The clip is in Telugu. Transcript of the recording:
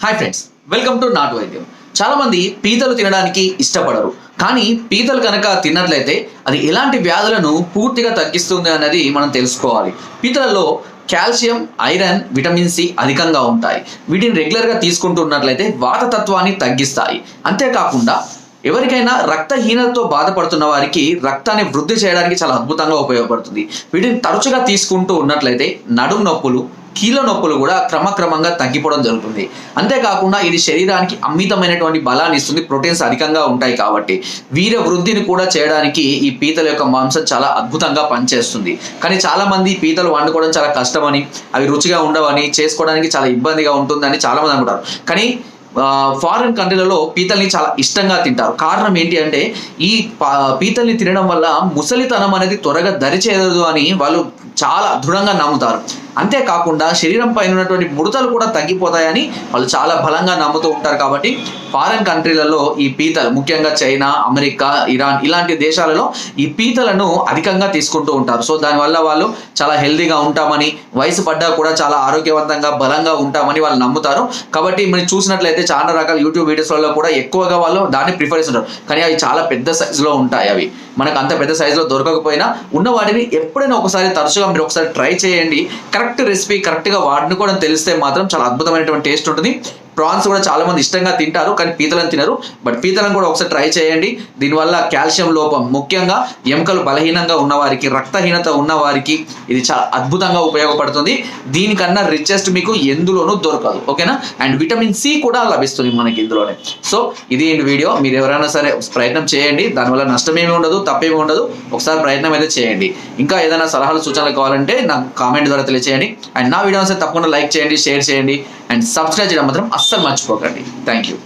హాయ్ ఫ్రెండ్స్, వెల్కమ్ టు నాటు వైద్యం. చాలా మంది పీతలు తినడానికి ఇష్టపడరు, కానీ పీతలు కనుక తిన్నట్లయితే అది ఎలాంటి వ్యాధులను పూర్తిగా తగ్గిస్తుంది అన్నది మనం తెలుసుకోవాలి. పీతలలో కాల్షియం, ఐరన్, విటమిన్ సి అధికంగా ఉంటాయి. వీటిని రెగ్యులర్గా తీసుకుంటున్నట్లయితే వాతతత్వాన్ని తగ్గిస్తాయి. అంతేకాకుండా ఎవరికైనా రక్తహీనతతో బాధపడుతున్న వారికి రక్తాన్ని వృద్ధి చేయడానికి చాలా అద్భుతంగా ఉపయోగపడుతుంది. వీటిని తరచుగా తీసుకుంటూ ఉన్నట్లయితే నడుము నొప్పులు, కీళ్ళ నొప్పులు కూడా క్రమక్రమంగా తగ్గిపోవడం జరుగుతుంది. అంతేకాకుండా ఇది శరీరానికి అమితమైనటువంటి బలాన్ని ఇస్తుంది. ప్రోటీన్స్ అధికంగా ఉంటాయి కాబట్టి వీర వృద్ధిని కూడా చేయడానికి ఈ పీతల యొక్క మాంసం చాలా అద్భుతంగా పనిచేస్తుంది. కానీ చాలా మంది పీతలు వండుకోవడం చాలా కష్టమని, అవి రుచిగా ఉండవని, చేసుకోవడానికి చాలా ఇబ్బందిగా ఉంటుందని చాలా మంది అనుకుంటారు. కానీ ఫారిన్ కంట్రీలలో పీతల్ని చాలా ఇష్టంగా తింటారు. కారణం ఏంటి అంటే ఈ పీతల్ని తినడం వల్ల ముసలితనం అనేది త్వరగా దరిచేయదు అని వాళ్ళు చాలా దృఢంగా నమ్ముతారు. అంతేకాకుండా శరీరం పైన ఉన్నటువంటి ముడతలు కూడా తగ్గిపోతాయని వాళ్ళు చాలా బలంగా నమ్ముతూ ఉంటారు. కాబట్టి ఫారిన్ కంట్రీలలో ఈ పీతలు, ముఖ్యంగా చైనా, అమెరికా, ఇరాన్ ఇలాంటి దేశాలలో ఈ పీతలను అధికంగా తీసుకుంటూ ఉంటారు. సో దానివల్ల వాళ్ళు చాలా హెల్దీగా ఉంటామని, వయసు పడ్డా కూడా చాలా ఆరోగ్యవంతంగా బలంగా ఉంటామని వాళ్ళు నమ్ముతారు. కాబట్టి మనం చూసినట్లయితే చాలా రకాల యూట్యూబ్ వీడియోస్లలో కూడా ఎక్కువగా వాళ్ళు దాన్ని ప్రిఫర్ చేస్తుంటారు. కానీ అవి చాలా పెద్ద సైజులో ఉంటాయి. అవి మనకు అంత పెద్ద సైజులో దొరకకపోయినా ఉన్న వాటిని ఎప్పుడైనా ఒకసారి తరచుగా మీరు ఒకసారి ట్రై చేయండి. కరెక్ట్ రెసిపీ కరెక్ట్గా వాడుకోవడం తెలిస్తే మాత్రం చాలా అద్భుతమైనటువంటి టేస్ట్ ఉంటుంది. ప్రాన్స్ కూడా చాలా మంది ఇష్టంగా తింటారు, కానీ పీతలను తినరు. బట్ పీతలను కూడా ఒకసారి ట్రై చేయండి. దీనివల్ల కాల్షియం లోపం, ముఖ్యంగా ఎముకలు బలహీనంగా ఉన్నవారికి, రక్తహీనత ఉన్నవారికి ఇది చాలా అద్భుతంగా ఉపయోగపడుతుంది. దీనికన్నా రిచెస్ట్ మీకు ఎందులోనూ దొరకదు. ఓకేనా? అండ్ విటమిన్ సి కూడా లభిస్తుంది మనకి ఇందులోనే. సో ఇది వీడియో. మీరు ఎవరైనా సరే ప్రయత్నం చేయండి. దానివల్ల నష్టమేమి ఉండదు, తప్పేమి ఉండదు. ఒకసారి ప్రయత్నం అయితే చేయండి. ఇంకా ఏదైనా సలహాలు, సూచనలు కావాలంటే నాకు కామెంట్ ద్వారా తెలియజేయండి. అండ్ నా వీడియోస్ తప్పకుండా లైక్ చేయండి, షేర్ చేయండి అండ్ సబ్స్క్రైబ్ చేయడం మాత్రం అస్సలు మర్చిపోకండి. Thank you.